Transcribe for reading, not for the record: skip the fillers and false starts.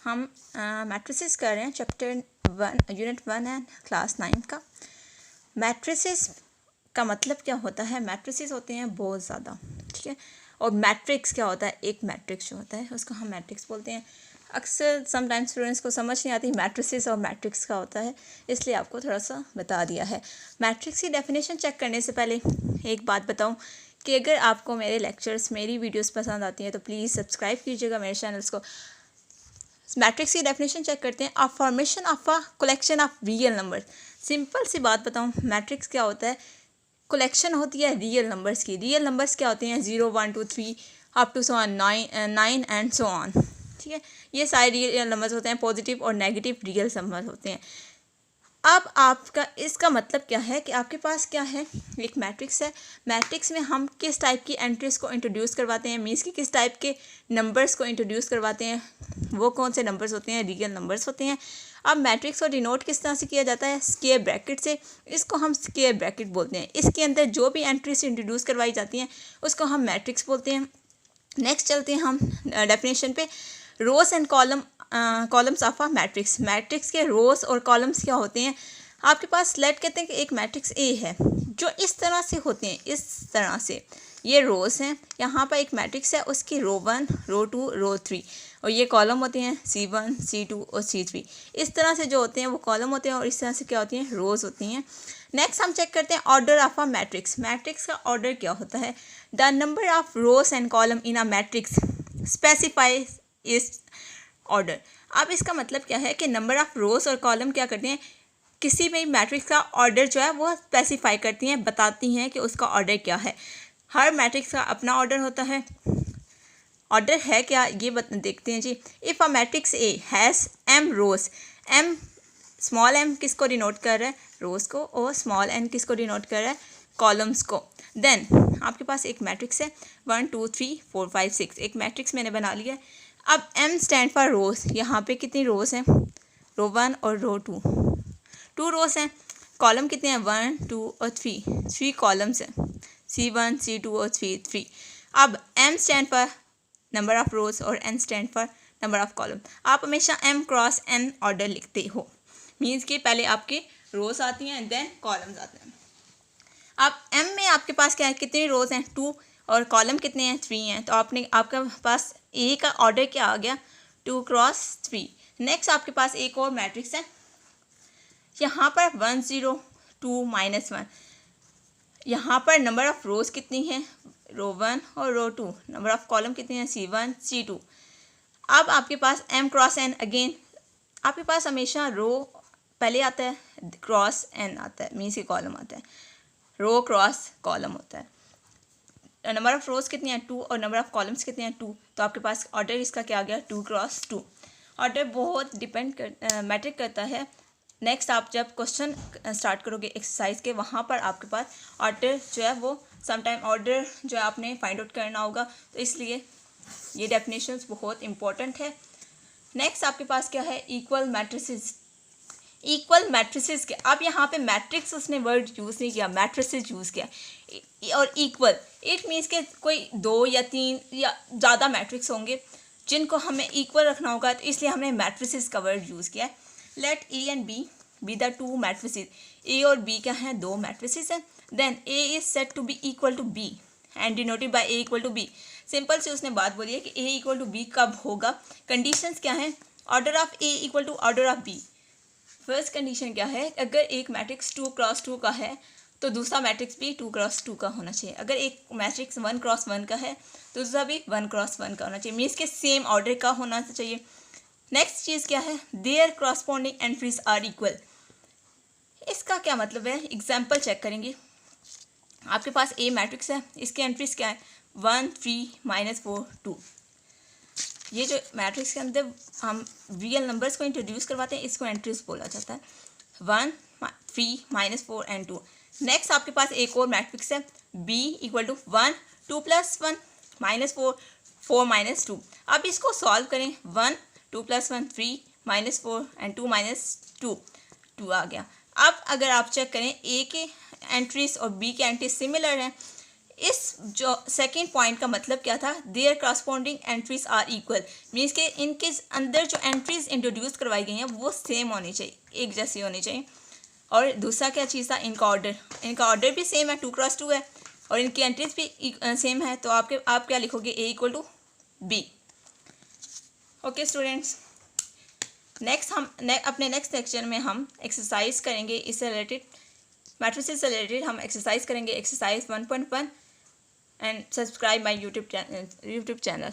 हम मैट्रिसेस कर रहे हैं चैप्टर 1 यूनिट 1 है क्लास 9 का। मैट्रिसेस का मतलब क्या होता है? मैट्रिसेस होते हैं बहुत ज़्यादा, ठीक है। और मैट्रिक्स क्या होता है? एक मैट्रिक्स जो होता है उसको हम मैट्रिक्स बोलते हैं। अक्सर समटाइम्स स्टूडेंट्स को समझ नहीं आती मैट्रिसेस और मैट्रिक्स का होता है, इसलिए आपको थोड़ा सा बता दिया है। मैट्रिक्स की डेफिनेशन चेक करने से पहले एक बात बताऊं कि अगर आपको मेरे लेक्चर्स, मेरी वीडियोस पसंद आती हैं तो प्लीज़ सब्सक्राइब कीजिएगा मेरे चैनल्स को। मैट्रिक्स की डेफिनेशन चेक करते हैं। A formation of a collection of real number. Simple सी बात बताऊं, मैट्रिक्स क्या होता है? कलेक्शन होती है रियल नंबर्स की। रियल नंबर्स क्या होते हैं? 0 1 2 3 up to so on 9 and so on, ठीक है। ये सारे रियल नंबर्स होते हैं। पॉजिटिव और नेगेटिव रियल नंबर होते हैं। अब आपका इसका मतलब क्या है कि आपके पास क्या है? एक मैट्रिक्स है। मैट्रिक्स में हम किस टाइप की एंट्रीज को इंट्रोड्यूस करवाते हैं, मीन्स कि किस टाइप के नंबर्स को इंट्रोड्यूस करवाते हैं, वो कौन से नंबर्स होते हैं? रियल नंबर्स होते हैं। अब मैट्रिक्स को डिनोट किस तरह से किया जाता है? स्क्वायर ब्रैकेट से। इसको हम स्क्वायर ब्रैकेट बोलते हैं। इसके अंदर जो भी एंट्रीज इंट्रोड्यूस करवाई जाती हैं उसको हम मैट्रिक्स बोलते हैं। नेक्स्ट चलते हैं हम डेफिनेशन पे। Rows and columns of a matrix. Matrix के रोज और कॉलम्स क्या होते हैं? आपके पास लेट कहते हैं कि एक मैट्रिक्स ए है जो इस तरह से होते हैं, इस तरह से ये रोज हैं। यहाँ पर एक मैट्रिक्स है, उसकी रो 1 रो 2 रो 3 और ये कॉलम होते हैं C1 C2 और C3। इस तरह से जो होते हैं वो कॉलम होते हैं और इस तरह से क्या होती हैं? रोज होती हैं। नेक्स्ट हम चेक करते हैं order of a matrix. Matrix का ऑर्डर क्या होता है? The number of rose and column in a matrix specifies इस ऑर्डर। अब इसका मतलब क्या है कि नंबर ऑफ रोज और कॉलम क्या करते हैं? किसी भी मैट्रिक्स का ऑर्डर जो है वो स्पेसिफाई करती हैं, बताती हैं कि उसका ऑर्डर क्या है। हर मैट्रिक्स का अपना ऑर्डर होता है। ऑर्डर है क्या ये देखते हैं जी। If a matrix A has m rows, m small m किसको डिनोट कर रहा है? रोज को। और स्मॉल n किसको डिनोट कर रहा है? कॉलम्स को। देन आपके पास एक मैट्रिक्स है 1 2 3 4 5 6। एक मैट्रिक्स मैंने बना लिया है। अब m स्टैंड फॉर रोज। यहाँ पे कितनी रोज हैं? रो 1 और रो 2, 2 रोज हैं। कॉलम कितने हैं? 1 2 और 3 कॉलम्स हैं। C1 C2 और C3। अब m stand for number of रोज और n stand for number of column. आप हमेशा m क्रॉस n ऑर्डर लिखते हो, मीन्स कि पहले आपके रोज आती हैं देन कॉलम्स आते हैं। अब m में आपके पास क्या है? कितनी रोज हैं? 2 और कॉलम कितने हैं? 3 हैं। तो आपके पास a का ऑर्डर क्या आ गया? 2 क्रॉस 3। नेक्स्ट आपके पास एक और मैट्रिक्स है। यहाँ पर 1 0 2 -1। यहाँ पर नंबर ऑफ रोज कितनी है? रो 1 और रो 2। नंबर ऑफ कॉलम कितनी है? C1 C2। अब आपके पास m क्रॉस n। अगेन आपके पास हमेशा रो पहले आता है, क्रॉस n आता है, मीन्स की कॉलम आता है। रो क्रॉस कॉलम होता है। नंबर ऑफ रोज कितनी है? 2 और नंबर ऑफ कॉलम्स कितने हैं? 2। तो आपके पास ऑर्डर इसका क्या आ गया? 2 क्रॉस 2। ऑर्डर बहुत मैटर करता है। नेक्स्ट आप जब क्वेश्चन स्टार्ट करोगे एक्सरसाइज के, वहाँ पर आपके पास ऑर्डर जो है वो समटाइम ऑर्डर जो है आपने फाइंड आउट करना होगा, तो इसलिए ये डेफिनेशंस बहुत इंपॉर्टेंट है। नेक्स्ट आपके पास क्या है? Equal matrices. इक्वल मैट्रिसेस के, अब यहाँ पे मैट्रिक्स उसने वर्ड यूज़ नहीं किया, मैट्रिसेस यूज़ किया। और इक्वल इट मीन्स के कोई 2 या 3 या ज़्यादा मैट्रिक्स होंगे जिनको हमें इक्वल रखना होगा, तो इसलिए हमने मैट्रिसेस का वर्ड यूज़ किया है। Let A and B be the 2 matrices. A और बी क्या हैं? 2 मैट्रिसेस हैं। Then A is set to be equal to B and denoted by A equal to B. Simple से उसने बात बोली है कि ए इक्वल टू बी कब होगा। कंडीशंस क्या हैं? Order of A equal to order of B. First condition क्या है? अगर एक मैट्रिक्स 2 क्रॉस 2 का है तो दूसरा मैट्रिक्स भी 2 क्रॉस 2 का होना चाहिए। अगर एक मैट्रिक्स 1 क्रॉस 1 का है तो दूसरा भी 1 क्रॉस 1 का होना चाहिए, मीन्स के सेम ऑर्डर का होना चाहिए। नेक्स्ट चीज़ क्या है? Their corresponding entries are equal. इसका क्या मतलब है? एग्जाम्पल चेक करेंगे। आपके पास ए मैट्रिक्स है, इसकी एंट्रीज क्या है? 1 3 -4 2। ये जो मैट्रिक्स के अंदर हम रियल नंबर्स को इंट्रोड्यूस करवाते हैं, इसको एंट्रीज बोला जाता है। 1 3 -4 एंड 2। नेक्स्ट आपके पास एक और मैट्रिक्स है b इक्वल टू 1 2 + 1 -4 4 -2। अब इसको सॉल्व करें। 1 2 + 1 3 -4 एंड 2 -2 2 आ गया। अब अगर आप चेक करें, ए के एंट्रीज और बी के एंट्रीज सिमिलर हैं, इस जो सेकेंड पॉइंट का मतलब क्या था, their corresponding entries are equal, means के इनके अंदर जो एंट्रीज इंट्रोड्यूस करवाई गई हैं वो सेम होनी चाहिए, एक जैसी होनी चाहिए। और दूसरा क्या चीज़ था, इनका ऑर्डर भी सेम है, 2x2 है, और इनकी एंट्रीज भी सेम है। तो आप क्या लिखोगे, A equal to B। Okay students, next हम अपने नेक्स्ट लेक्चर में हम एक्सरसाइज करेंगे, इससे रिलेटेड मैट्रिसेस से रिलेटेड हम एक्सरसाइज करेंगे, exercise 1.1, and subscribe my YouTube channel.